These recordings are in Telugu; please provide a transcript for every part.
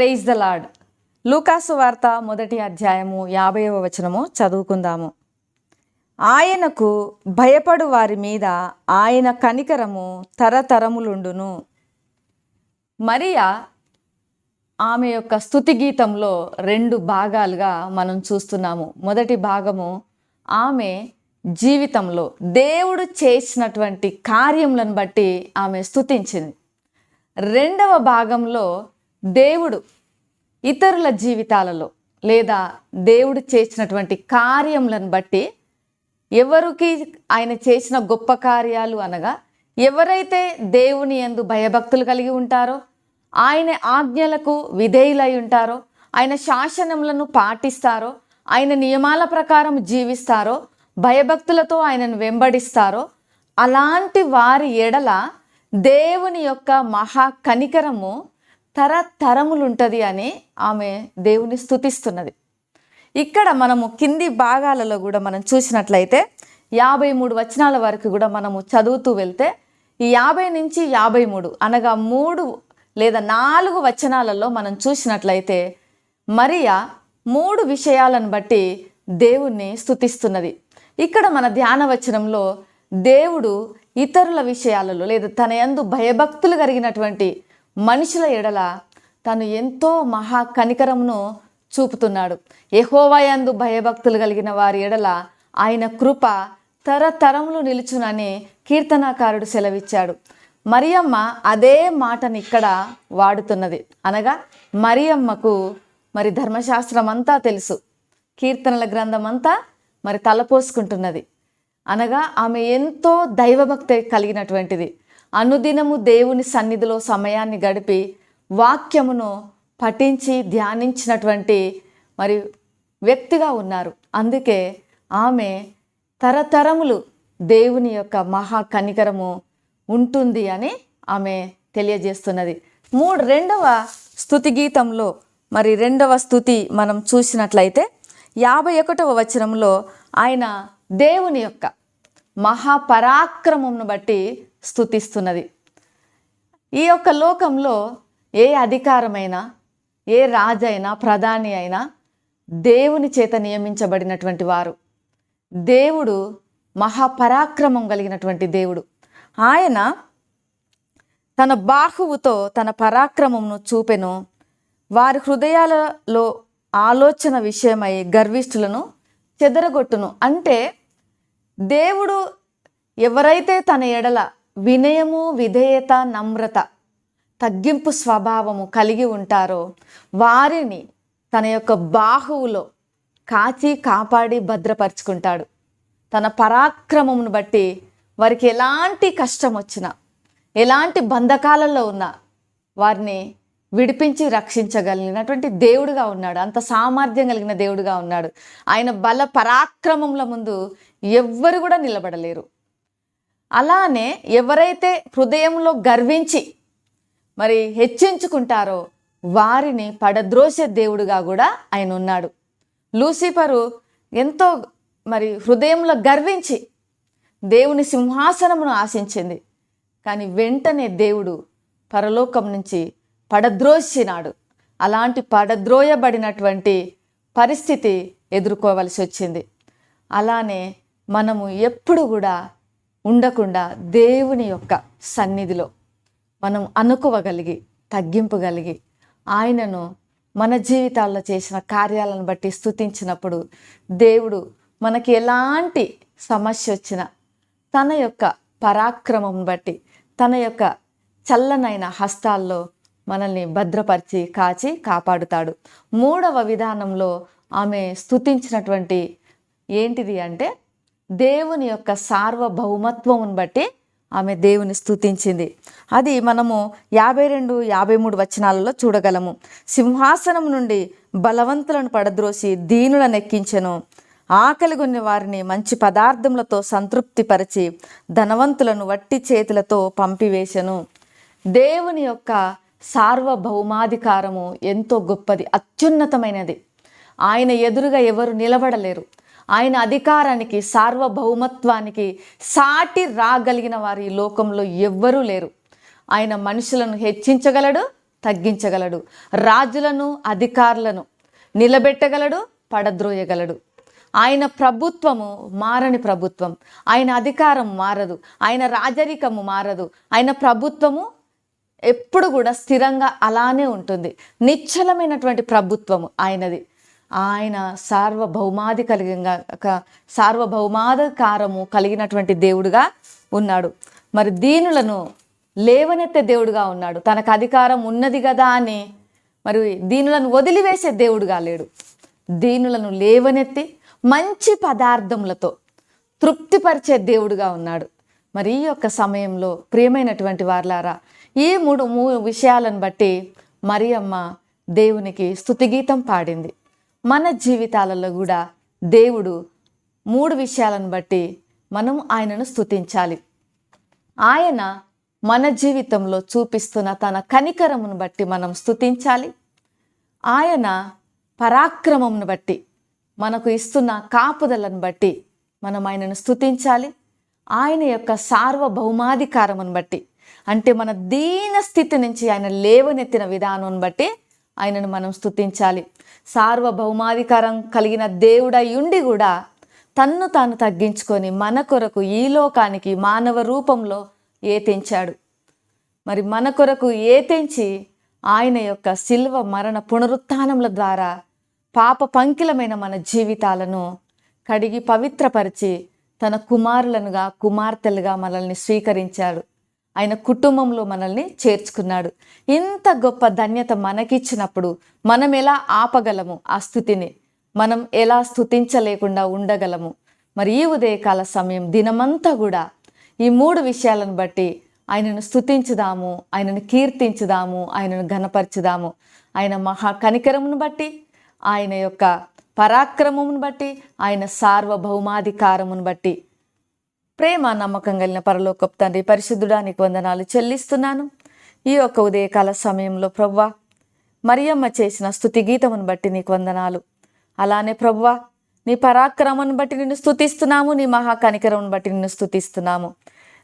Praise the lord. లూకాసు వార్త 1వ అధ్యాయము 50వ వచనము చదువుకుందాము. ఆయనకు భయపడు వారి మీద ఆయన కనికరము తరతరములుండును. మరియా ఆమె యొక్క స్తుతి గీతంలో 2 భాగాలుగా మనం చూస్తున్నాము. మొదటి భాగము ఆమె జీవితంలో దేవుడు చేసినటువంటి కార్యములను బట్టి ఆమె స్తుతించింది. రెండవ భాగంలో దేవుడు ఇతరుల జీవితాలలో లేదా దేవుడు చేసినటువంటి కార్యములను బట్టి ఎవరికి ఆయన చేసిన గొప్ప కార్యాలు అనగా ఎవరైతే దేవుని యందు భయభక్తులు కలిగి ఉంటారో, ఆయన ఆజ్ఞలకు విధేయులై ఉంటారో, ఆయన శాసనములను పాటిస్తారో, ఆయన నియమాల ప్రకారం జీవిస్తారో, భయభక్తులతో ఆయనను వెంబడిస్తారో అలాంటి వారి ఎడల దేవుని యొక్క మహా కనికరము తరతరములుంటుంది అని ఆమె దేవుని స్తుతిస్తున్నది. ఇక్కడ మనము కింది భాగాలలో కూడా మనం చూసినట్లయితే 53 వచనాల వరకు కూడా మనము చదువుతూ వెళ్తే ఈ 50 నుంచి 53 అనగా 3 లేదా 4 వచనాలలో మనం చూసినట్లయితే మరియా 3 విషయాలను బట్టి దేవుణ్ణి స్తుతిస్తున్నది. ఇక్కడ మన ధ్యాన వచనంలో దేవుడు ఇతరుల విషయాలలో లేదా తన యందు భయభక్తులు కలిగినటువంటి మనుషుల ఎడల తను ఎంతో మహా కనికరమును చూపుతున్నాడు. యెహోవా యందు భయభక్తులు కలిగిన వారి ఎడల ఆయన కృప తరతరములు నిలుచునని కీర్తనాకారుడు సెలవిచ్చాడు. మరియమ్మ అదే మాటని ఇక్కడ వాడుతున్నది. అనగా మరియమ్మకు మరి ధర్మశాస్త్రం అంతా తెలుసు, కీర్తనల గ్రంథం అంతా మరి తలపోసుకుంటున్నది. అనగా ఆమె ఎంతో దైవభక్తి కలిగినటువంటిది. అనుదినము దేవుని సన్నిధిలో సమయాన్ని గడిపి వాక్యమును పఠించి ధ్యానించినటువంటి మరి వ్యక్తిగా ఉన్నారు. అందుకే ఆమె తరతరములు దేవుని యొక్క మహా కనికరము ఉంటుంది అని ఆమె తెలియజేస్తున్నది. రెండవ స్తుతి గీతంలో మరి 2వ స్తుతి మనం చూసినట్లయితే 51వ వచనంలో ఆయన దేవుని యొక్క మహాపరాక్రమమును బట్టి స్తుతిస్తున్నది. ఈ యొక్క లోకంలో ఏ అధికారమైనా, ఏ రాజైనా, ప్రధాని అయినా దేవుని చేత నియమించబడినటువంటి వారు. దేవుడు మహాపరాక్రమం కలిగినటువంటి దేవుడు. ఆయన తన బాహువుతో తన పరాక్రమమును చూపెను. వారి హృదయాలలో ఆలోచన విషయమై గర్విష్ఠులను చెదరగొట్టును. అంటే దేవుడు ఎవరైతే తన ఎడల వినయము, విధేయత, నమ్రత, తగ్గింపు స్వభావము కలిగి ఉంటారో వారిని తన యొక్క బాహువులో కాచి కాపాడి భద్రపరుచుకుంటాడు. తన పరాక్రమమును బట్టి వారికి ఎలాంటి కష్టం వచ్చినా, ఎలాంటి బంధకాలలో ఉన్నా వారిని విడిపించి రక్షించగలిగినటువంటి దేవుడుగా ఉన్నాడు. అంత సామర్థ్యం కలిగిన దేవుడుగా ఉన్నాడు. ఆయన బల పరాక్రమముల ముందు ఎవ్వరు కూడా నిలబడలేరు. అలానే ఎవరైతే హృదయంలో గర్వించి మరి హెచ్చించుకుంటారో వారిని పడద్రోసే దేవుడుగా కూడా ఆయన ఉన్నాడు. లూసిఫరు ఎంతో మరి హృదయంలో గర్వించి దేవుని సింహాసనమును ఆశించింది. కానీ వెంటనే దేవుడు పరలోకం నుంచి పడద్రోసినాడు. అలాంటి పడద్రోయబడినటువంటి పరిస్థితి ఎదుర్కోవలసి వచ్చింది. అలానే మనము ఎప్పుడు కూడా ఉండకుండా దేవుని యొక్క సన్నిధిలో మనం అనుకోవగలిగి, తగ్గింపుగలిగి ఆయనను మన జీవితాల్లో చేసిన కార్యాలను బట్టి స్తుతించినప్పుడు దేవుడు మనకి ఎలాంటి సమస్య వచ్చినా తన యొక్క పరాక్రమం బట్టి, తన యొక్క చల్లనైన హస్తాల్లో మనల్ని భద్రపరిచి కాచి కాపాడుతాడు. 3వ విధానంలో ఆమె స్తుతించినటువంటి ఏంటిది అంటే దేవుని యొక్క సార్వభౌమత్వమును బట్టి ఆమె దేవుని స్తుతించింది. అది మనము 52, 53 వచనాలలో చూడగలము. సింహాసనం నుండి బలవంతులను పడద్రోసి దీనులను ఎక్కించెను. ఆకలిగొన్న వారిని మంచి పదార్థములతో సంతృప్తిపరిచి ధనవంతులను వట్టి చేతులతో పంపివేశను. దేవుని యొక్క సార్వభౌమాధికారము ఎంతో గొప్పది, అత్యున్నతమైనది. ఆయన ఎదురుగా ఎవరు నిలబడలేరు. ఆయన అధికారానికి, సార్వభౌమత్వానికి సాటి రాగలిగిన వారు ఈ లోకంలో ఎవ్వరూ లేరు. ఆయన మనుషులను హెచ్చించగలడు, తగ్గించగలడు. రాజులను అధికారులను నిలబెట్టగలడు, పడద్రోయగలడు. ఆయన ప్రభుత్వము మారని ప్రభుత్వం. ఆయన అధికారం మారదు, ఆయన రాజరికము మారదు. ఆయన ప్రభుత్వము ఎప్పుడు కూడా స్థిరంగా అలానే ఉంటుంది. నిశ్చలమైనటువంటి ప్రభుత్వము ఆయనది. ఆయన సార్వభౌమాధికారము కలిగినటువంటి దేవుడుగా ఉన్నాడు. మరి దీనులను లేవనెత్తే దేవుడుగా ఉన్నాడు. తనకు అధికారం ఉన్నది కదా అని మరి దీనులను వదిలివేసే దేవుడుగా లేడు. దీనులను లేవనెత్తి మంచి పదార్థములతో తృప్తిపరిచే దేవుడుగా ఉన్నాడు. మరి ఈ యొక్క సమయంలో ప్రియమైనటువంటి వారలారా, ఈ మూడు విషయాలను బట్టి మరియమ్మ దేవునికి స్తుతిగీతం పాడింది. మన జీవితాలలో కూడా దేవుడు 3 విషయాలను బట్టి మనం ఆయనను స్తుతించాలి. ఆయన మన జీవితంలో చూపిస్తున్న తన కనికరమును బట్టి మనం స్తుతించాలి. ఆయన పరాక్రమమును బట్టి, మనకు ఇస్తున్న కాపుదలను బట్టి మనం ఆయనను స్తుతించాలి. ఆయన యొక్క సార్వభౌమాధికారమును బట్టి, అంటే మన దీన స్థితి నుంచి ఆయన లేవనెత్తిన విధానం బట్టి ఆయనను మనం స్తుతించాలి. సార్వభౌమాధికారం కలిగిన దేవుడై ఉండి కూడా తన్ను తాను తగ్గించుకొని మన కొరకు ఈ లోకానికి మానవ రూపంలో ఏతించాడు. మరి మన కొరకు ఏతించి ఆయన యొక్క శిల్వ మరణ పునరుత్థానముల ద్వారా పాప పంకిలమైన మన జీవితాలను కడిగి పవిత్రపరిచి తన కుమారులనుగా కుమార్తెలుగా మనల్ని స్వీకరించాడు. ఆయన కుటుంబంలో మనల్ని చేర్చుకున్నాడు. ఇంత గొప్ప ధన్యత మనకిచ్చినప్పుడు మనం ఎలా ఆపగలము? ఆ స్థుతిని మనం ఎలా స్తుతించలేకుండా ఉండగలము? మరి ఈ ఉదయకాల సమయం దినమంతా కూడా ఈ 3 విషయాలను బట్టి ఆయనను స్తుతించుదాము, ఆయనను కీర్తించుదాము, ఆయనను ఘనపరచుదాము. ఆయన మహా కనికరమును బట్టి, ఆయన యొక్క పరాక్రమమును బట్టి, ఆయన సార్వభౌమాధికారమును బట్టి. ప్రేమ నమ్మకం కలిగిన పరలోకపు తండ్రి, పరిశుద్ధుడా, నీకు వందనాలు చెల్లిస్తున్నాను. ఈ యొక్క ఉదయకాల సమయంలో ప్రభువా, మరియమ్మ చేసిన స్తుతి గీతమును బట్టి నీకు వందనాలు. అలానే ప్రభువా, నీ పరాక్రమను బట్టి నిన్ను స్తుతిస్తున్నాము, నీ మహా కనికరమును బట్టి నిన్ను స్తుతిస్తున్నాము,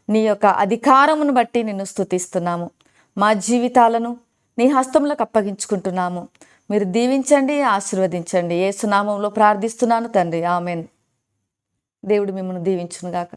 నీ యొక్క అధికారమును బట్టి నిన్ను స్తుతిస్తున్నాము. మా జీవితాలను నీ హస్తములకు అప్పగించుకుంటున్నాము. మీరు దీవించండి, ఆశీర్వదించండి. యేసు నామములో ప్రార్థిస్తున్నాను తండ్రి, ఆమెన్. దేవుడు మిమ్మల్ని దీవించునుగాక.